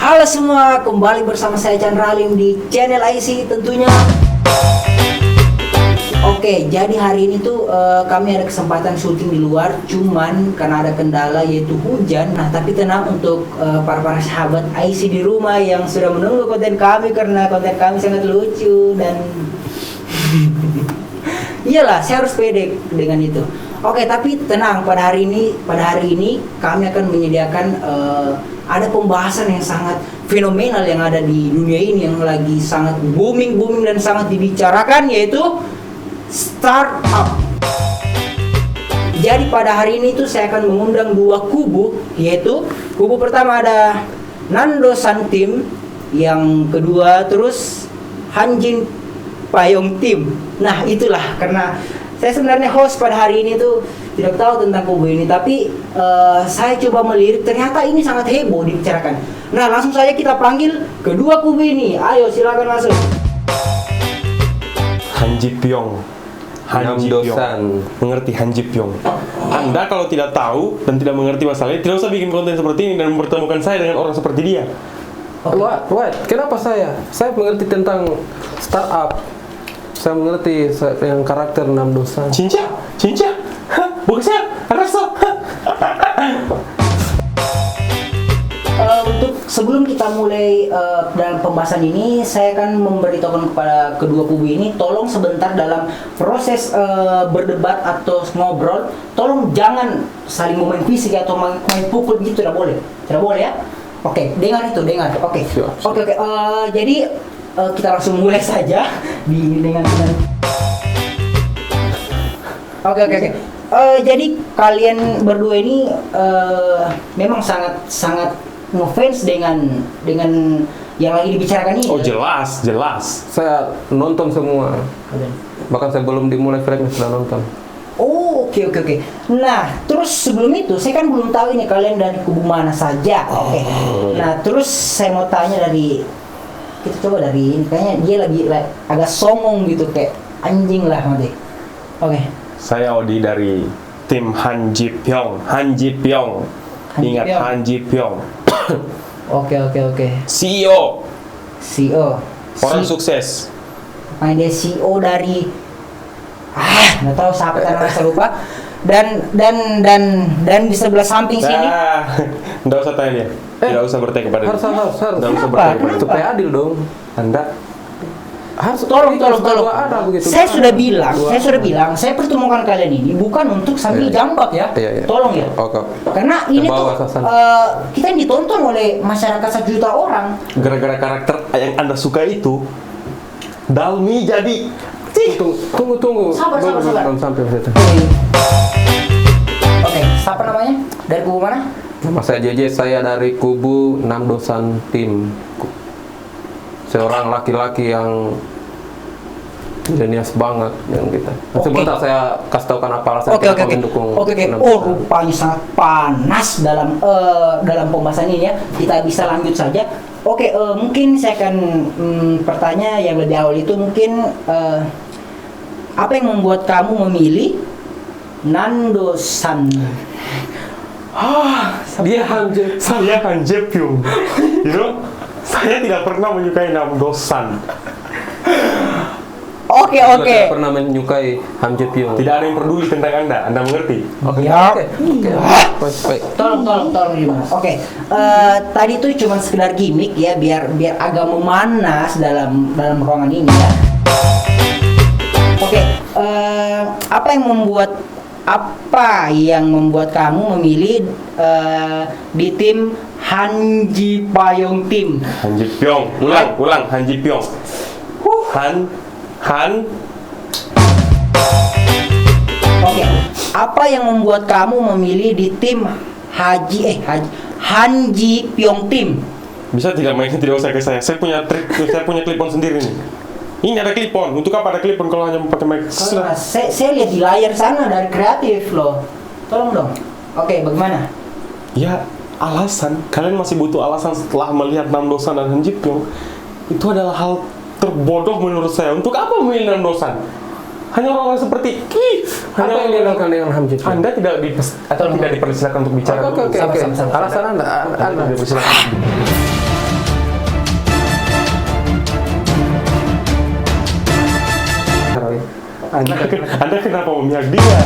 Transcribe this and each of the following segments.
Halo semua, kembali bersama saya Chandra Halim di channel IC tentunya. Oke, jadi hari ini tuh kami ada kesempatan syuting di luar, cuman karena ada kendala yaitu hujan. Nah, tapi tenang untuk para sahabat IC di rumah yang sudah menunggu konten kami karena konten kami sangat lucu dan iyalah, saya harus pede dengan itu. Oke, tapi tenang, pada hari ini kami akan menyediakan ada pembahasan yang sangat fenomenal yang ada di dunia ini yang lagi sangat booming dan sangat dibicarakan, yaitu startup. Jadi pada hari ini tuh saya akan mengundang dua kubu, yaitu kubu pertama ada Nandosan Team, yang kedua terus Hanjin Payong Team. Nah, itulah karena saya sebenarnya host pada hari ini tuh tidak tahu tentang kubu ini, tapi saya coba melirik, ternyata ini sangat heboh dibicarakan. Nah, langsung saja kita panggil kedua kubu ini. Ayo, silakan masuk. Hanji Pyong. Mengerti Hanji Pyong? Anda kalau tidak tahu dan tidak mengerti masalahnya, tidak usah bikin konten seperti ini dan mempertemukan saya dengan orang seperti dia. What? Kenapa saya? Saya mengerti tentang startup. Saya mengerti yang karakter Nandosan. Cinca? Bukan saya, rasa. Untuk sebelum kita mulai dalam pembahasan ini, saya akan memberitahukan kepada kedua kubu ini, tolong sebentar dalam proses berdebat atau ngobrol, tolong jangan saling main fisik atau main pukul gitu, tidak boleh ya. Oke, dengar. Oke. Jadi kita langsung mulai saja dengan Oke. Jadi kalian berdua ini memang sangat ngefans dengan yang lagi dibicarakan ini. Oh, jelas. Saya nonton semua. Bahkan saya belum dimulai filmnya sudah nonton. Oh, oke. Nah, terus sebelum itu saya kan belum tahu ini kalian dari kubu mana saja. Oke. Nah, terus saya mau tanya kita coba dari ini, kayaknya dia lagi agak songong gitu, kayak anjing lah nanti. Oke. Saya Odi dari tim Hanji Pyong. Ingat Hanji Pyong. Oke. CEO. Orang sukses. Main dia CEO dari nggak tahu siapa, karena saya lupa. Dan di sebelah samping sini. Nggak usah tanya dia. Tidak usah bertanya kepada dia. Harus. Nggak usah bertanya kepada dia. Supaya adil dong. Anda Harus tolong. Saya sudah bilang, saya pertemukan kalian ini bukan untuk sambil jambak ya. Iya. Tolong ya. Oke. Karena ini tuh kita yang ditonton oleh masyarakat 1 juta orang. Gara-gara karakter yang Anda suka itu, Dalmi jadi. Tunggu. Sabar. Belum sampai situ. Oke, siapa namanya? Dari kubu mana? Nama saya JJ, saya dari kubu Nandosan Team. Seorang laki-laki yang jenius banget yang kita. Sebentar saya kasih tahu kenapa alasan kita mendukung. Oke. Oh, rupanya sangat panas dalam pembahasan ini ya. Kita bisa lanjut saja. Oke, mungkin saya akan bertanya yang lebih awal itu mungkin apa yang membuat kamu memilih Nandosan? Dia Saya Hanji Pyong. Saya tidak pernah menyukai Nandosan. Oke. Tidak pernah menyukai Hanji Pyong. Tidak ada yang peduli tentang Anda mengerti? Oke. Baik. Tolong gimana? Oke. Tadi itu cuma sekedar gimmick ya, biar agak memanas dalam ruangan ini ya. Oke. Apa yang membuat kamu memilih di tim Hanji Payong Team? Hanji Pyong. Ulang Hanji Pyong. Oke. Apa yang membuat kamu memilih di tim Hanji Pyong Team? Bisa tidak usah ke saya. Saya punya clip-on sendiri nih. Ini ada clip-on. Untuk apa ada clip-on kalau hanya pakai mic? Saya lihat di layar sana dari kreatif loh. Tolong dong. Oke, bagaimana? Ya, alasan. Kalian masih butuh alasan setelah melihat Nandosan dan Hanji Pyong. Itu adalah hal terbodoh menurut saya. Untuk apa memilih Nandosan? Hanya orang-orang seperti apa yang dilakukan dengan Hanji Pyong? Anda tidak dipersilakan untuk bicara. Oke. Alasan Anda dipersilakan. Anda kenapa memihak dia?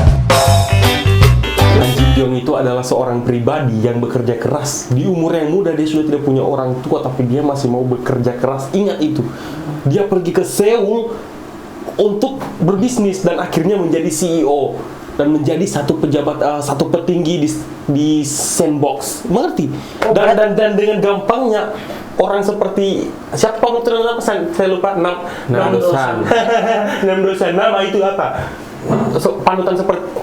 Han Ji Pyong itu adalah seorang pribadi yang bekerja keras. Di umur yang muda dia sudah tidak punya orang tua, tapi dia masih mau bekerja keras. Ingat itu. Dia pergi ke Seoul untuk berbisnis dan akhirnya menjadi CEO dan menjadi satu pejabat, satu petinggi di Sandbox. Mengerti? Dan dengan gampangnya orang seperti siapa putra nama saya lupa Namdosan. Namdosan, nama itu apa?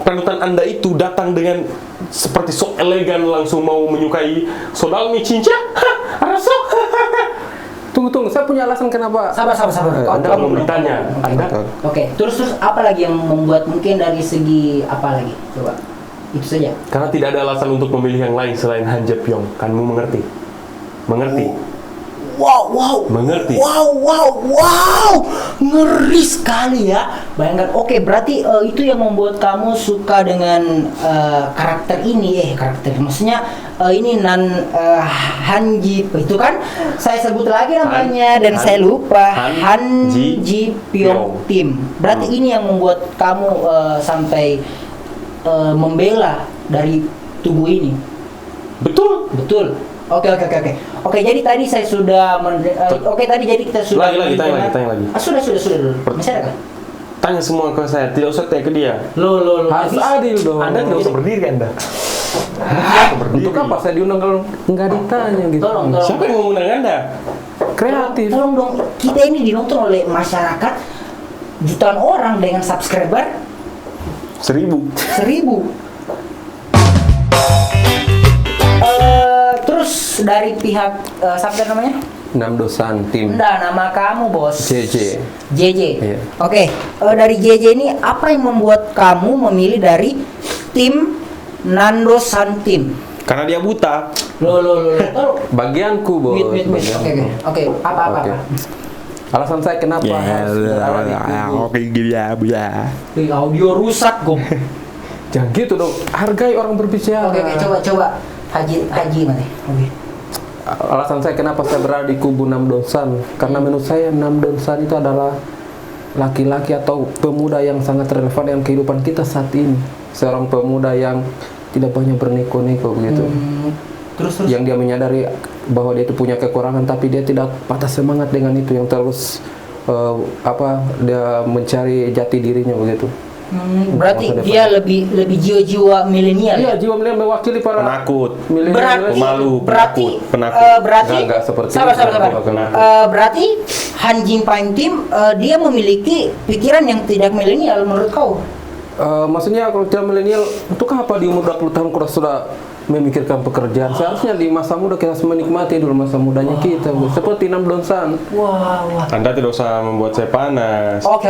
Panutan Anda itu datang dengan seperti sok elegan, langsung mau menyukai Sodalmi Cinca. Rasa. Tunggu, saya punya alasan kenapa. Sabar. Anda mau bertanya, Anda? Oke, terus apa lagi yang membuat mungkin dari segi apa lagi? Coba. Itu saja. Karena tidak ada alasan untuk memilih yang lain selain Han Ji Pyong. Kanmu mengerti? Mengerti? Wow. Mengerti? Wow. Ngeri sekali ya. Bayangkan. Oke, berarti itu yang membuat kamu suka dengan karakter ini. Maksudnya ini Han Ji itu kan saya sebut lagi namanya dan saya lupa. Han Ji Pyong Tim. Berarti ini yang membuat kamu sampai membela dari tubuh ini. Betul. Oke, jadi tadi saya sudah tadi jadi kita sudah Tanya lagi. Sudah dulu. Masih ada kah? Tanya semua ke saya, tidak usah tanya ke dia. Lo. Harus adil dong. Anda tidak usah berdiri, Anda. Untuk apa saya diundang kalau nggak ditanya gitu? Tolong. Siapa yang mau mengundang Anda? Kreatif. Tolong dong. Kita ini dinonton oleh masyarakat jutaan orang dengan subscriber 1000. Terus dari pihak siapa namanya? Namdosan Tim. Enggak, nama kamu bos. JJ. Iya. Oke, dari JJ ini apa yang membuat kamu memilih dari tim Namdosan Tim? Karena dia buta. Lo. Bagianku bos. Oke. Apa? Alasan saya kenapa harus berada di kubu. Audio rusak, Gom. Jangan gitu dong. Hargai orang berbicara. Oke, coba. Haji mana? Oke. Alasan saya kenapa saya berada di kubu Namdosan, karena menurut saya Namdosan itu adalah laki-laki atau pemuda yang sangat relevan dengan kehidupan kita saat ini. Seorang pemuda yang tidak banyak berneko-neko begitu. Terus Yang dia menyadari bahwa dia itu punya kekurangan, tapi dia tidak patah semangat dengan itu, yang terus dia mencari jati dirinya begitu. Berarti dia lebih jiwa-jiwa milenial. Iya, jiwa milenial mewakili para Penakut. milenial. Pemalu. Berarti penakut. Enggak seperti sabar. itu. Berarti Han Ji Pyong Tim dia memiliki pikiran yang tidak milenial menurut kau? Maksudnya kalau tidak milenial, untuk apa di umur 20 tahun kita sudah memikirkan pekerjaan? Seharusnya di masa muda kita harus menikmati dulu masa mudanya kita, seperti Namdosan. Wah. Anda tidak usah membuat saya panas. Oke.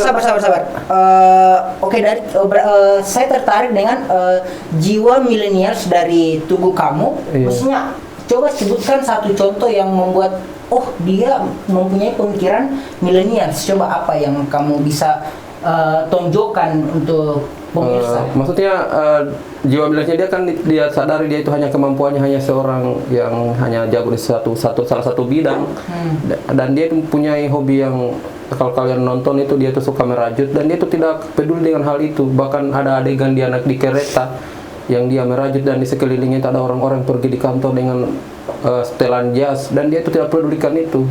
Sabar. Oke, saya tertarik dengan jiwa milenials dari tubuh kamu. Iya. Maksudnya, coba sebutkan satu contoh yang membuat dia mempunyai pemikiran milenials. Coba apa yang kamu bisa tonjolkan untuk pemirsa? Maksudnya jiwa milenialnya dia kan dia sadari dia itu hanya kemampuannya hanya seorang yang hanya jago di salah satu bidang. Dan dia punya hobi yang kalau kalian nonton itu dia tuh suka merajut dan dia tuh tidak peduli dengan hal itu. Bahkan ada adegan dia naik di kereta yang dia merajut dan di sekelilingnya itu ada orang-orang pergi di kantor dengan setelan jas dan dia itu tidak pedulikan itu.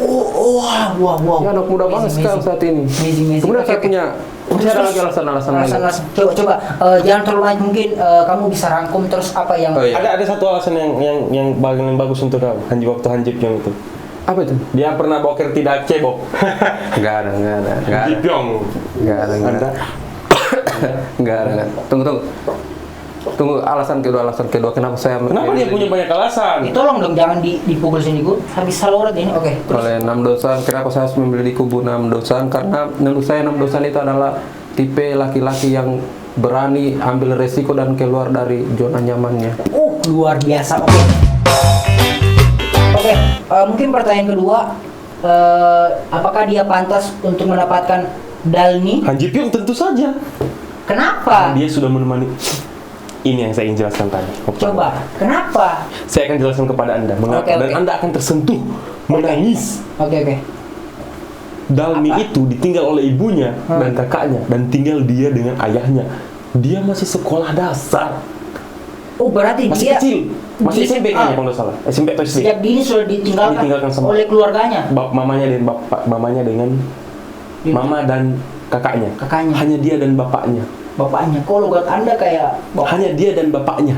Wah. Ya, anak muda banget sekarang saat ini. Amazing. Kemudian saya punya ada lagi alasan lain. Coba jangan terlalu banyak, mungkin kamu bisa rangkum terus apa yang Ada satu alasan yang paling bagus untuk kamu. waktu Han Ji Pyong itu. Apa itu? Dia pernah boker tidak cebok. Enggak ada. Han Ji Pyong. Enggak ada. Tunggu alasan kedua kenapa saya Kenapa dia punya banyak alasan? tolong dong jangan dipukul sini gue habis saluran ini. Oke, terus oleh Namdosan. Kenapa saya harus memilih di kubu Namdosan? Karena menurut saya Namdosan itu adalah tipe laki-laki yang berani ambil resiko dan keluar dari zona nyamannya. luar biasa. Oke, mungkin pertanyaan kedua, apakah dia pantas untuk mendapatkan Dalni? Han Ji Pyong tentu saja. Kenapa? Dia sudah menemani. Ini yang saya ingin jelaskan tadi. Coba, kenapa? Saya akan jelaskan kepada Anda mengapa dan Anda akan tersentuh, menangis. Oke. Dalmi itu ditinggal oleh ibunya dan kakaknya, dan tinggal dia dengan ayahnya. Dia masih sekolah dasar, Oh berarti masih dia kecil, masih dia- SMP kayaknya kalau nggak salah, SMP atau SD. sejak dini sudah Ditinggalkan sama- oleh keluarganya. Mamanya dengan Dia- mama dan kakaknya. Kakaknya. Hanya dia dan bapaknya. Bapaknya. Kok logat Anda kayak Hanya dia dan bapaknya.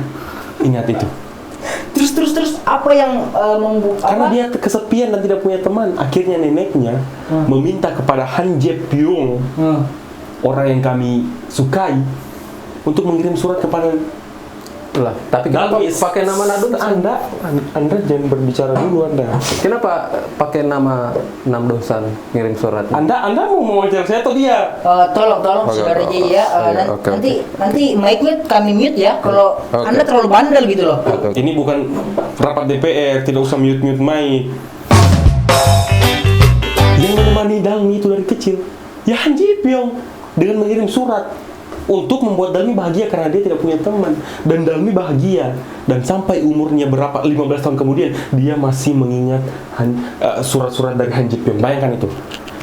Ingat itu. terus apa yang membuat Karena dia kesepian dan tidak punya teman. Akhirnya neneknya meminta kepada Han Je Pyong, orang yang kami sukai, untuk mengirim surat kepada Lah, tapi kenapa Dalmi. pakai nama Nadun? Anda jangan berbicara dulu Anda. Kenapa pakai nama Namdosan ngirim surat? Anda mau mewawancara saya atau dia? tolong Oke, saudara oke, J ya. oke, Nanti mic-nya kami mute ya. Kalau Oke. Anda terlalu bandel gitu loh. Oke. Ini bukan rapat DPR, tidak usah mute mic. Yang menemani Dalmi itu dari kecil, ya Han Ji Pyong, dengan mengirim surat untuk membuat Dalmi bahagia karena dia tidak punya teman. Dan Dalmi bahagia, dan sampai umurnya berapa, 15 tahun kemudian dia masih mengingat surat-surat dari Han Ji Pyong. Bayangkan itu.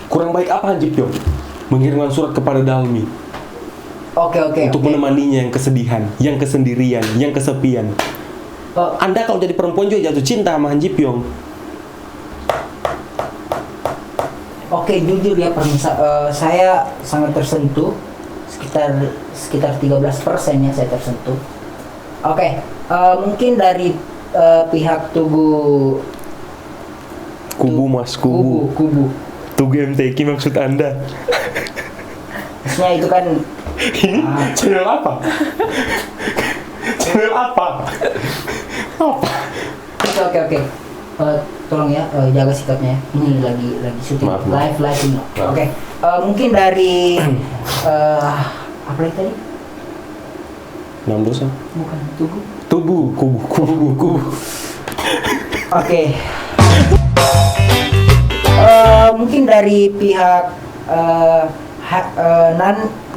Kurang baik apa Han Ji Pyong mengirimkan surat kepada Dalmi Oke. untuk menemaninya yang kesedihan, yang kesendirian, yang kesepian. Anda kalau jadi perempuan juga jatuh cinta sama Han Ji Pyong. Oke, jujur ya saya sangat tersentuh, sekitar 13% ya saya tersentuh. Oke, mungkin dari pihak Tugu Mas, kubu. Tugu MTQ maksud Anda. Maksudnya itu kan Ini channel apa? Channel apa? oke. Tolong ya jaga sikapnya ya. Ini lagi syuting Maaf. live ini. Oke. Mungkin dari apa lagi tadi? Namdosan. Bukan Tugu. Kubu. Oke. Mungkin dari pihak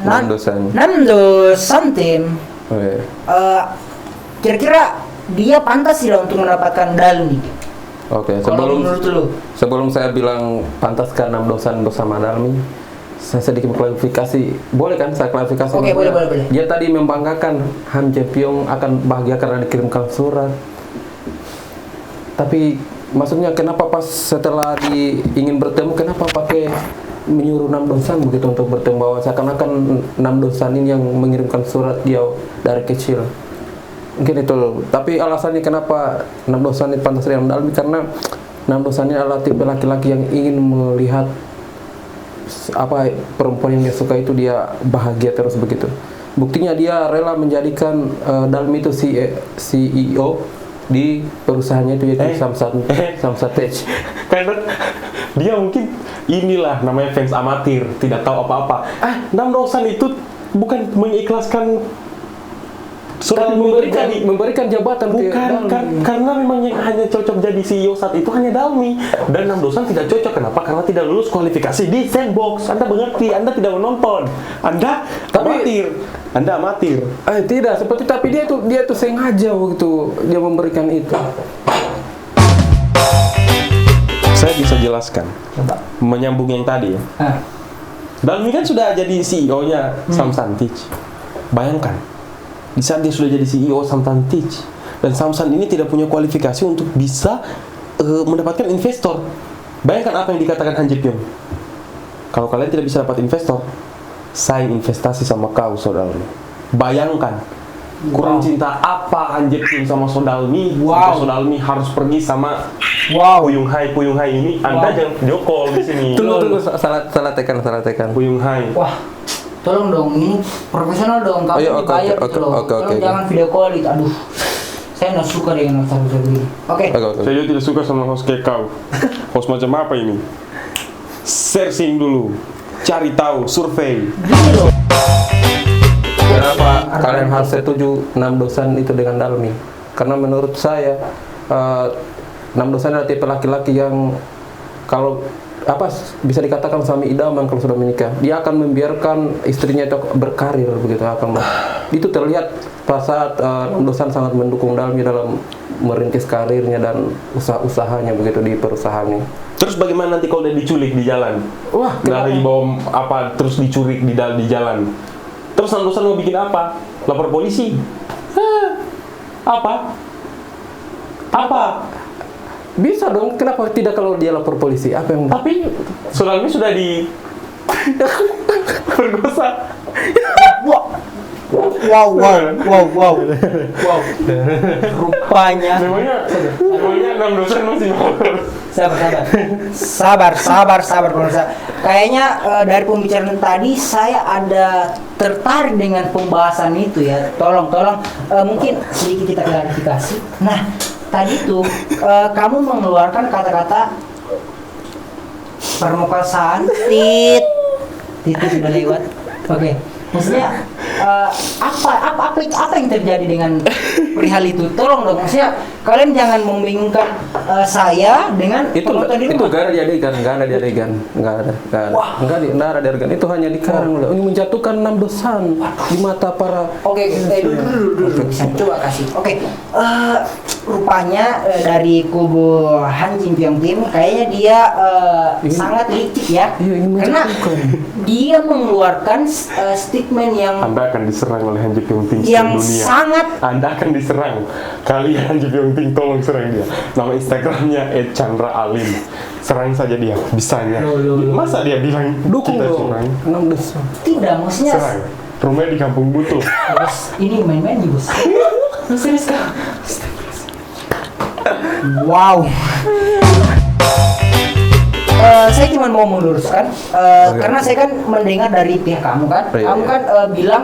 Namdosan. Namdosan tim. Oh, iya. Kira-kira dia pantas tidak untuk mendapatkan Dalmi? Oke, Kalau menurut lu? sebelum saya bilang pantaskah Namdosan bersama Dalmi, saya sedikit klarifikasi. Boleh kan saya klarifikasi? Oke, boleh. Dia tadi membanggakan Han Je Pyong akan bahagia karena dikirimkan surat. Tapi maksudnya kenapa pas setelah ingin bertemu, kenapa pakai menyuruh Namdosan begitu untuk bertemu, bahwa seakan-akan Namdosan ini yang mengirimkan surat dia dari kecil. Mungkin itu loh. Tapi alasannya kenapa Namdosan ini pantas dengan Dalmi, karena Namdosan ini adalah tipe laki-laki yang ingin melihat perempuan yang dia suka itu dia bahagia terus begitu. Buktinya dia rela menjadikan Dalmi itu CEO di perusahaannya itu, yaitu Samsat. Karena dia mungkin inilah namanya fans amatir, tidak tahu apa-apa. Namdosan itu bukan mengikhlaskan surat memberikan jabatan ke bukan, Dalmi. karena memang yang hanya cocok jadi CEO saat itu hanya Dalmi, dan Namdosan tidak cocok. Kenapa? Karena tidak lulus kualifikasi di sandbox. Anda mengerti? Anda tidak menonton. Anda amatir. Tidak seperti, tapi dia tuh sengaja waktu dia memberikan itu. Saya bisa jelaskan, Coba. menyambung yang tadi ya. Dalmi kan sudah jadi CEO-nya Samsung Teach. Bayangkan, di saat dia sudah jadi CEO Samsung Teach, dan Samsung ini tidak punya kualifikasi untuk bisa mendapatkan investor. Bayangkan apa yang dikatakan Han Je Pyong. Kalau kalian tidak bisa dapat investor, saya investasi sama kau, Saudalmi. Bayangkan, kurang cinta apa Han Je Pyong sama Saudalmi, sampai Saudalmi harus pergi sama Puyung Hai ini. Anda jangan video call di sini. Tunggu, salah tekan. Puyung Hai. Wah, tolong dong, ini profesional dong, kamu dibayar gitu loh. Tolong jangan video call itu. Aduh, saya nggak suka dengan host begini. Oke. Saya juga tidak suka sama host kayak kau. Host macam apa ini? Searching dulu, cari tahu, survei. Gini loh. Kenapa kalian harus setuju Namdosan itu dengan Dalmi? Karena menurut saya Namdosan adalah tipe laki-laki yang kalau bisa dikatakan suami idaman kalau sudah menikah. Dia akan membiarkan istrinya itu berkarir begitu. Itu terlihat pas saat Namdosan sangat mendukung Dalmi dalam merintis karirnya dan usahanya begitu di perusahaannya. Terus bagaimana nanti kalau dia diculik di jalan? Wah, Dari bawah apa terus diculik di jalan? Terus Nandosan mau bikin apa? Lapor polisi? Apa? Bisa dong, kenapa tidak kalau dia lapor polisi? Apa yang Tapi saudaranya sudah di perkosa. Wow. Rupanya. Memangnya Nandosan masih mau. Sabar pemirsa. Kayaknya dari pembicaraan tadi saya ada tertarik dengan pembahasan itu ya. Tolong mungkin sedikit kita klarifikasi. Nah, tadi tuh kamu mengeluarkan kata-kata permukaan titik sudah lewat. Oke. Maksudnya apa yang terjadi dengan perihal itu? Tolong dong, maksudnya kalian jangan membingungkan saya dengan penonton di itu rumah. nggak ada di adegan, nggak ada di adegan. Itu hanya dikarang loh. Ini menjatuhkan 6 dosan di mata para. Oke, dulu. Bisa coba kasih. Oke, rupanya dari kubu Han Jin Pyong Tim kayaknya dia sangat licik ya. Iya, ini karena menjatuhkan. dia mengeluarkan statement yang Anda akan diserang oleh Han Ji Pyong Ting yang dunia. sangat Anda akan diserang. Kalian Han Ji Pyong Ting tolong serang dia. Nama Instagramnya @chandra_alim. Serang saja dia, bisanya. Masa dia bilang Dukung kita dong. serang? 6 dosan. tidak, maksudnya Serang. Rumahnya di Kampung Butuh. bos, ini main-main nih bos. Serius kak? Wow. Saya cuma mau meluruskan karena saya kan mendengar dari pihak kamu kan, Iya, kamu iya. kan bilang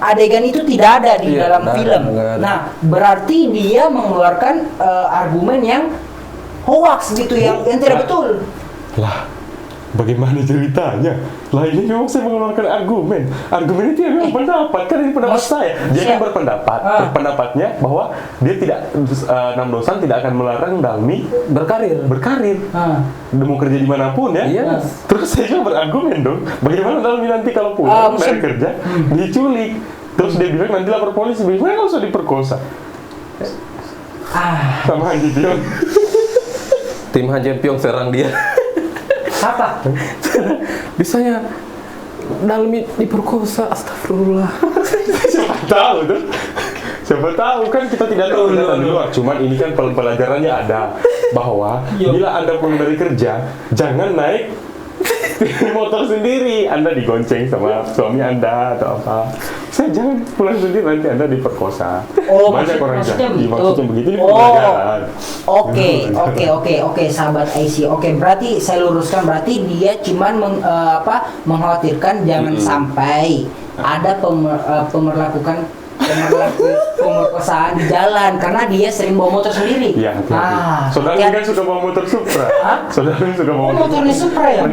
adegan itu tidak ada di Iya, dalam nggak ada, film. nggak ada. Nah, berarti dia mengeluarkan argumen yang hoax gitu, yang tidak betul. Lah, bagaimana ceritanya? Lah ini memang saya mengeluarkan argumen. Argumen itu yang memang pendapat, kan ini pendapat saya. Dia kan berpendapat, pendapatnya bahwa dia tidak Nandosan tidak akan melarang Dalmi berkarir. Mau kerja dimanapun ya. Iya. Terus saya juga berargumen dong. Bagaimana Dalmi nanti kalau pulang dari kerja diculik? Terus dia bilang nanti lapor polisi. Bagaimana kalau sudah diperkosa? Sama Han Ji Pyong. Tim Han Ji Pyong serang dia. Apa? Bisanya Dalmi diperkosa, astagfirullah. Siapa tahu kan kita tidak tahu di luar. Cuman ini kan pelajarannya ada bahwa bila Anda pulang dari kerja jangan naik motor sendiri. Anda digonceng sama suami Anda atau apa. Saya jangan pulang sendiri, nanti Anda diperkosa. Banyak orang maksudnya begitu. Maksudnya begitu, ini pelajaran. Oke, sahabat IC. Oke, berarti saya luruskan, berarti dia cuman mengkhawatirkan jangan sampai ada pemerkosaan di jalan karena dia sering bawa motor sendiri. Iya, saudara kan suka bawa motor Supra. Saudara suka bawa motornya Supra ya?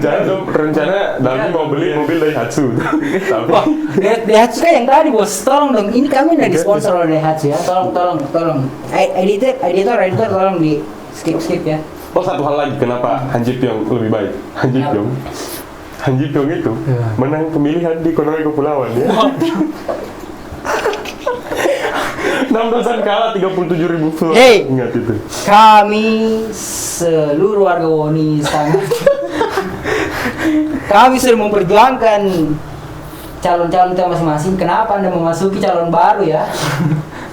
Rencana Dalmi mau beli mobil Daihatsu. Tapi Daihatsu kan yang tadi bos, tolong dong. Ini kami udah disponsor oleh Daihatsu ya. Tolong. Editor tolong di skip ya. Oh, satu hal lagi, kenapa Han Ji Pyong lebih baik? Han Ji Pyong itu menang pemilihan di Konoi Kepulauan ya. 6 dosan kalah 37.000 vote. Hey, ingat itu. Kami seluruh warga Woni sangat kami sudah memperjuangkan calon-calon kita masing-masing. Kenapa Anda memasuki calon baru ya?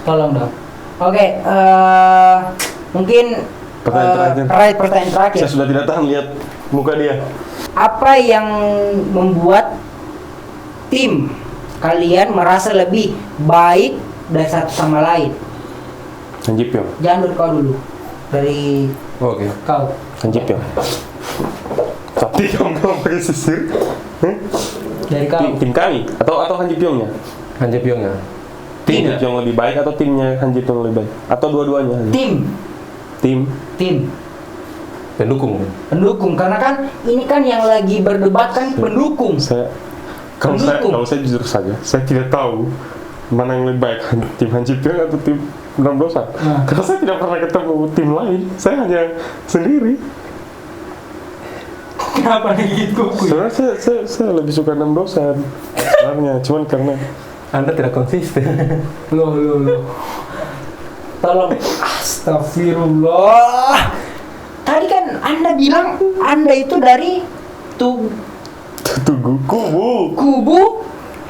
Tolong dong. Oke, mungkin pertanyaan terakhir. Saya sudah tidak tahan lihat muka dia. Apa yang membuat tim kalian merasa lebih baik dari satu sama lain? Han Ji Pyong. Jangan dari kau dulu. Dari Oke. kau. Han Ji Pyong. Tapi kamu pakai sisir? Dari kau. Tim kami atau Han Ji Pyongnya? Han Ji Pyong ya. Tim Han Ji Pyong lebih baik atau timnya Han Ji Pyong lebih baik? Atau dua-duanya? Tim. Pendukung Karena kan ini kan yang lagi berdebat kan pendukung. Kalau saya jujur saja, saya tidak tahu mana yang lebih baik, tim Han Ji Pyong atau tim Nandosan. Karena saya tidak pernah ketemu tim lain, saya hanya sendiri. Kenapa gitu? Sebenarnya saya lebih suka Nandosan sebenarnya, cuman karena Anda tidak konsisten. Loh. Tolong. Astagfirullah. Tadi kan Anda bilang Anda itu dari Tugu kubu. kubu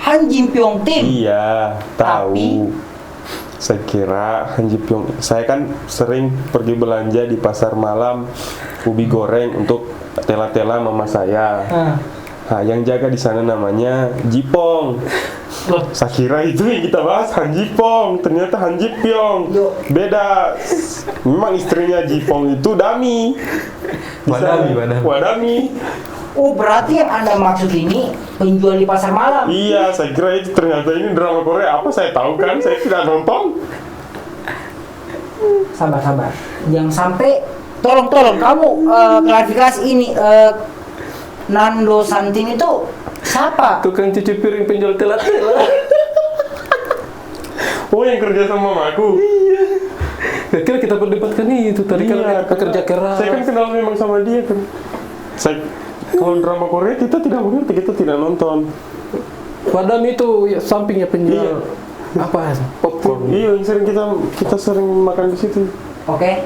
Han Jin Pyong Tim. Iya, tahu. Tapi- Saya kira Han Ji Pyong. Saya kan sering pergi belanja di pasar malam ubi goreng untuk tela-tela mama saya. Nah, yang jaga di sana namanya Jipong. Loh, Saya kira itu yang kita bahas Han Jipong, ternyata Han Ji Pyong. Yo. Beda. Memang istrinya Jipong itu Dami. Di sana. Wadami. Wadami. oh berarti yang Anda maksud ini penjual di pasar malam. Iya, saya kira itu ternyata ini drama Korea. Apa saya tahu kan? Saya tidak nonton. Sabar. Jangan sampai tolong kamu klarifikasi ini Nando Santim itu siapa? Tukang cuci piring penjual tela-tela. Oh, yang kerja sama mamaku. Kira kita perdebatkan itu tadi kan Iya, pekerja keras. Saya kan kenal memang sama dia kan. Kalau drama Korea kita tidak mengerti, kita tidak nonton. Padahal itu ya, sampingnya penjual apa popcorn. Iya, yang sering kita sering makan di situ. Oke.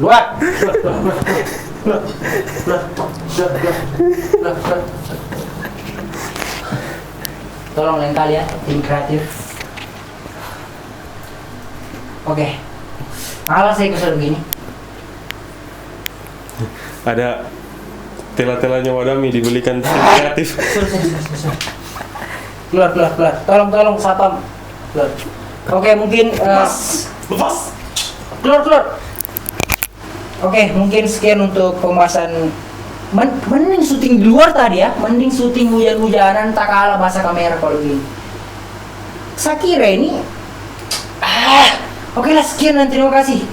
Keluar. Tolong lain kali ya, tim kreatif. Oke. Malah saya kesel begini. Ada tela-telanya Wadami dibelikan tim kreatif. Keluar. Tolong satpam. Keluar. Oke, mungkin Lepas. keluar. Oke, mungkin sekian untuk pembahasan. Mending syuting di luar tadi ya, mending syuting hujan-hujanan tak kalah bahasa kamera kalau gini. Saya kira ini. Oke lah, sekian dan terima kasih.